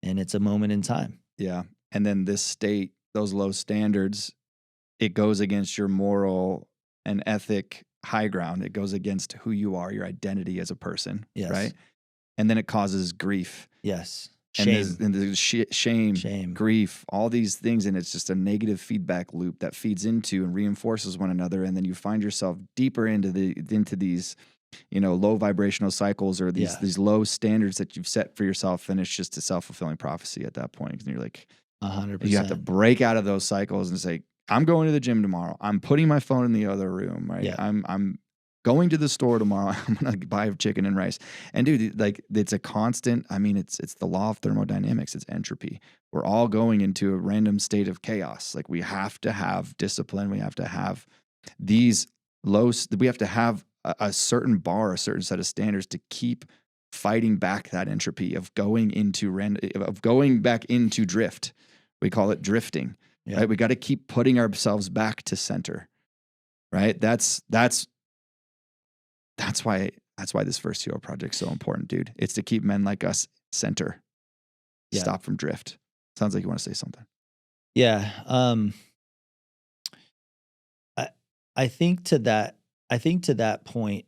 And it's a moment in time. Yeah. And then this state, those low standards, it goes against your moral and ethic high ground. It goes against who you are, your identity as a person, right? And then it causes grief. Yes. Shame. And there's shame, grief, all these things. And it's just a negative feedback loop that feeds into and reinforces one another. And then you find yourself deeper into these, low vibrational cycles or these low standards that you've set for yourself. And it's just a self-fulfilling prophecy at that point. And you're like, 100%. You have to break out of those cycles and say, I'm going to the gym tomorrow. I'm putting my phone in the other room, right? Yeah. I'm going to the store tomorrow. I'm going to buy chicken and rice. And dude, like it's a constant, it's the law of thermodynamics. It's entropy. We're all going into a random state of chaos. Like we have to have discipline. We have to have these we have to have a certain bar, a certain set of standards to keep fighting back that entropy of going back into drift. We call it drifting, right? We got to keep putting ourselves back to center, right? That's why this First Hero project is so important, dude. It's to keep men like us center, stop from drift. Sounds like you want to say something. Yeah. I think to that point,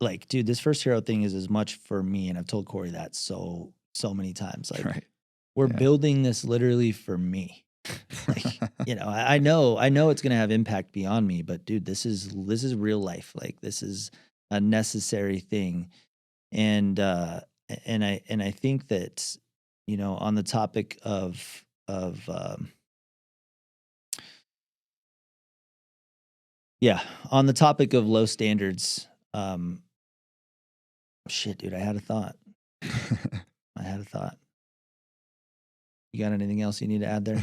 like, dude, this First Hero thing is as much for me, and I've told Cory that so many times. Like, we're building this literally for me. Like, I know it's gonna have impact beyond me, but dude, this is real life. Like, this is a necessary thing, and And I think that, on the topic of yeah, on the topic of low standards, shit, dude, I had a thought. I had a thought. You got anything else you need to add there?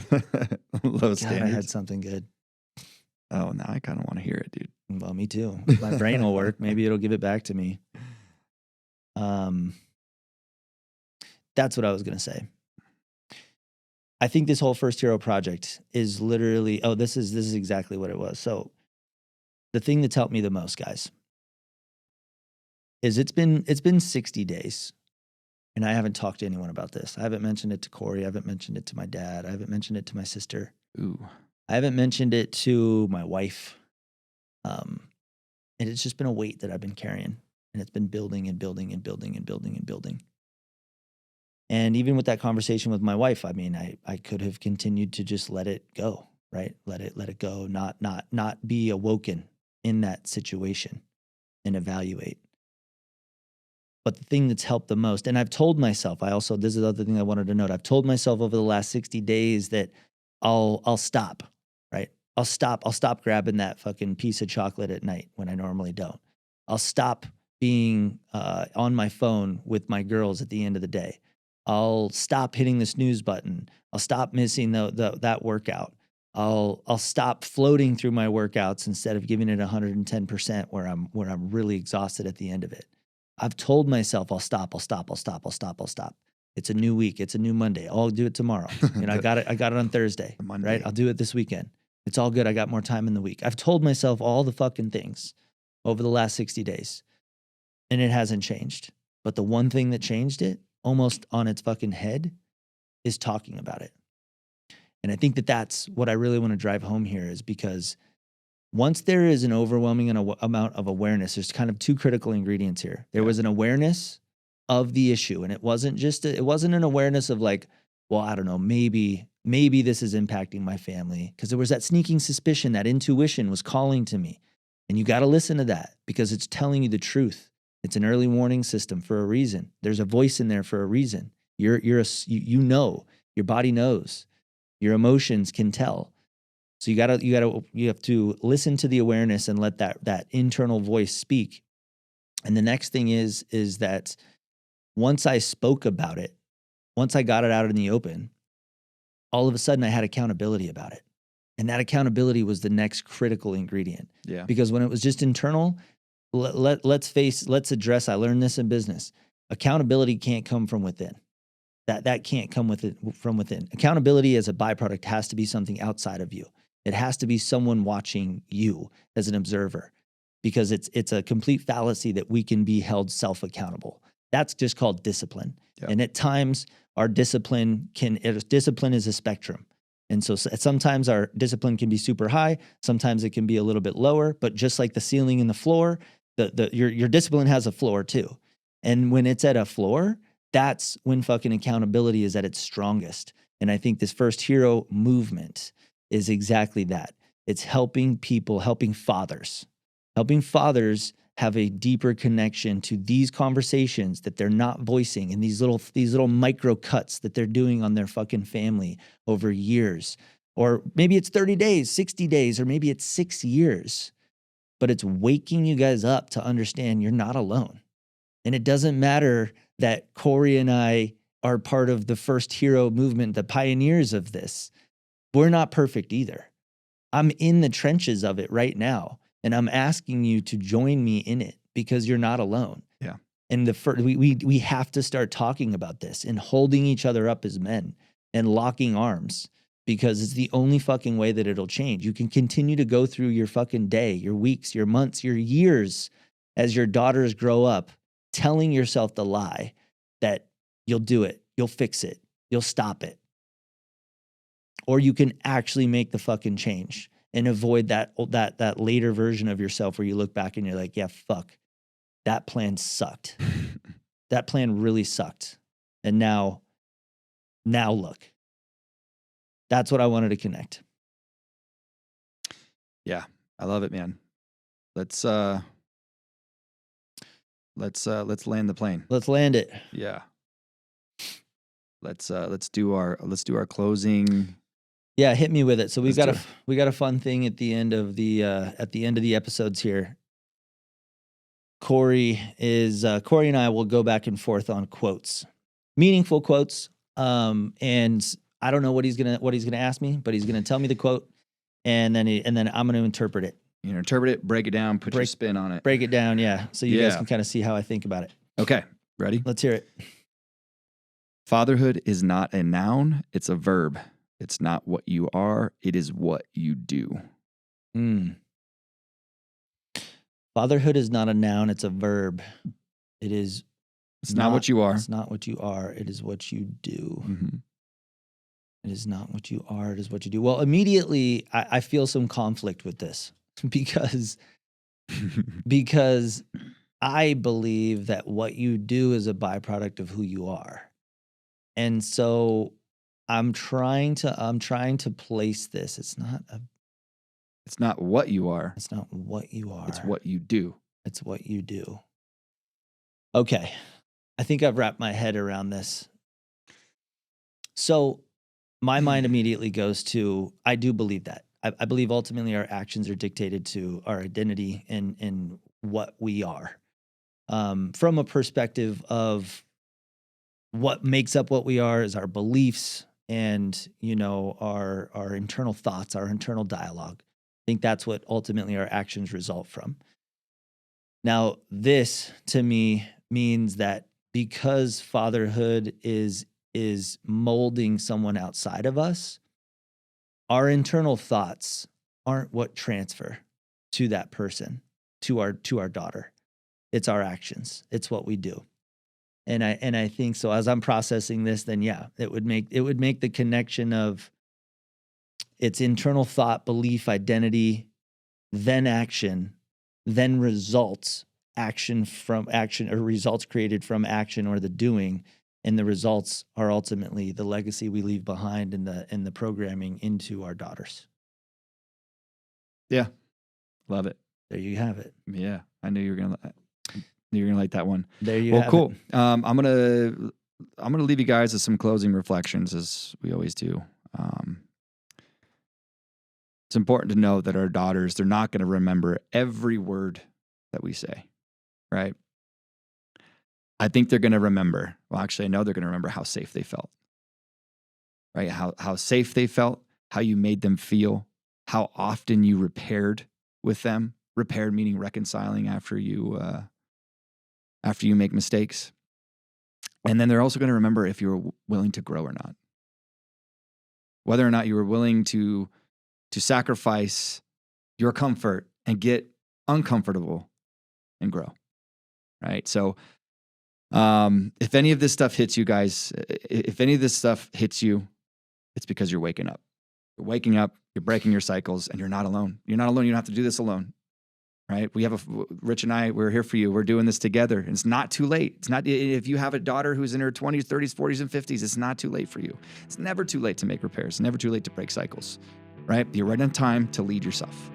Low God, I standards. had something good. Oh, now I kind of want to hear it, dude. Well, me too. My brain will work. Maybe it'll give it back to me. That's what I was gonna say. I think this whole First Hero project is literally. Oh, this is exactly what it was. So, the thing that's helped me the most, guys, is it's been 60 days, and I haven't talked to anyone about this. I haven't mentioned it to Cory. I haven't mentioned it to my dad. I haven't mentioned it to my sister. Ooh. I haven't mentioned it to my wife. And it's just been a weight that I've been carrying, and it's been building and building and building and building and building. And even with that conversation with my wife, I mean, I could have continued to just let it go, right? Let it go, not be awoken in that situation and evaluate. But the thing that's helped the most, and I've told myself, this is the other thing I wanted to note. I've told myself over the last 60 days that I'll stop, right? I'll stop grabbing that fucking piece of chocolate at night when I normally don't. I'll stop being on my phone with my girls at the end of the day. I'll stop hitting the snooze button. I'll stop missing that workout. I'll stop floating through my workouts instead of giving it 110% where I'm really exhausted at the end of it. I've told myself I'll stop. It's a new week. It's a new Monday. I'll do it tomorrow. I got it on Thursday, Monday. right? I'll do it this weekend. It's all good. I got more time in the week. I've told myself all the fucking things over the last 60 days, and it hasn't changed. But the one thing that changed it almost on its fucking head is talking about it. And I think that that's what I really want to drive home here, is because once there is an overwhelming amount of awareness, there's kind of two critical ingredients here. There was an awareness of the issue, and it wasn't an awareness of like, well, I don't know, maybe this is impacting my family, because there was that sneaking suspicion, that intuition was calling to me. And you got to listen to that, because it's telling you the truth. It's an early warning system for a reason. There's a voice in there for a reason. You know, your body knows, your emotions can tell. So you have to listen to the awareness and let that internal voice speak. And the next thing is that once I spoke about it, once I got it out in the open, all of a sudden I had accountability about it. And that accountability was the next critical ingredient. Yeah. Because when it was just internal, let's address, I learned this in business. Accountability can't come from within. That can't come from within. Accountability as a byproduct has to be something outside of you. It has to be someone watching you as an observer, because it's a complete fallacy that we can be held self-accountable. That's just called discipline. Yep. And at times our discipline is a spectrum. And so sometimes our discipline can be super high, sometimes it can be a little bit lower, but just like the ceiling and the floor, your discipline has a floor too. And when it's at a floor, that's when fucking accountability is at its strongest. And I think this First Hero movement is exactly that. It's helping people, helping fathers have a deeper connection to these conversations that they're not voicing, and these little micro cuts that they're doing on their fucking family over years. Or maybe it's 30 days, 60 days, or maybe it's 6 years. But it's waking you guys up to understand you're not alone. And it doesn't matter that Cory and I are part of the First Hero movement, the pioneers of this. We're not perfect either. I'm in the trenches of it right now, and I'm asking you to join me in it, because you're not alone. Yeah. And we have to start talking about this and holding each other up as men and locking arms, because it's the only fucking way that it'll change. You can continue to go through your fucking day, your weeks, your months, your years as your daughters grow up, telling yourself the lie that you'll do it, you'll fix it, you'll stop it. Or you can actually make the fucking change and avoid that later version of yourself where you look back and you're like, yeah, fuck, that plan sucked. That plan really sucked. And now look. That's what I wanted to connect. Yeah, I love it, man. Let's let's land the plane. Let's land it. Yeah. Let's do our closing. Yeah, hit me with it. So we Let's got a fun thing at the end of the episodes here. Cory and I will go back and forth on quotes, meaningful quotes. And I don't know what he's gonna ask me, but he's gonna tell me the quote, and then I'm gonna interpret it. You know, interpret it, break it down, put your spin on it. Break it down, yeah. So you guys can kind of see how I think about it. Okay, ready? Let's hear it. Fatherhood is not a noun, it's a verb. It's not what you are, it is what you do. Fatherhood is not a noun, it's a verb. It's not what you are. It's not what you are, it is what you do. Mm-hmm. It is not what you are, it is what you do. Well, immediately I feel some conflict with this because I believe that what you do is a byproduct of who you are. And so I'm trying to place this. It's not what you are. It's not what you are. It's what you do. It's what you do. Okay. I think I've wrapped my head around this. So my mind immediately goes to, I do believe that. I believe ultimately our actions are dictated to our identity and what we are. From a perspective of what makes up what we are is our beliefs and, you know, our internal thoughts, our internal dialogue. I think that's what ultimately our actions result from. Now, this to me means that because fatherhood is molding someone outside of us, our internal thoughts aren't what transfer to that person, to our daughter. It's our actions. It's what we do. And I think so as I'm processing this, then yeah, it would make the connection of it's internal thought, belief, identity, then action, then results, action from action, or results created from action or the doing. And the results are ultimately the legacy we leave behind in the programming into our daughters. Yeah. Love it. There you have it. Yeah. I knew you were gonna like that one. There you have cool. it. I'm gonna leave you guys with some closing reflections, as we always do. It's important to know that our daughters, they're not going to remember every word that we say, right? I think they're going to remember. Well, actually, I know they're going to remember how safe they felt, right? How safe they felt, how you made them feel, how often you repaired with them. Repaired meaning reconciling after you make mistakes. And then they're also going to remember if you were willing to grow or not. Whether or not you were willing to sacrifice your comfort and get uncomfortable and grow, right? So if any of this stuff hits you guys, if any of this stuff hits you, it's because you're waking up. You're waking up, you're breaking your cycles, and you're not alone. You're not alone. You don't have to do this alone. Right? Rich and I, we're here for you. We're doing this together. And it's not too late. It's not, if you have a daughter who's in her 20s, 30s, 40s, and 50s, it's not too late for you. It's never too late to make repairs. It's never too late to break cycles, right? You're right on time to lead yourself.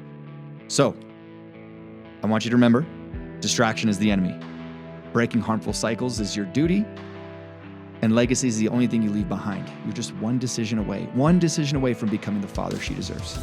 So I want you to remember, distraction is the enemy. Breaking harmful cycles is your duty. And legacy is the only thing you leave behind. You're just one decision away from becoming the father she deserves.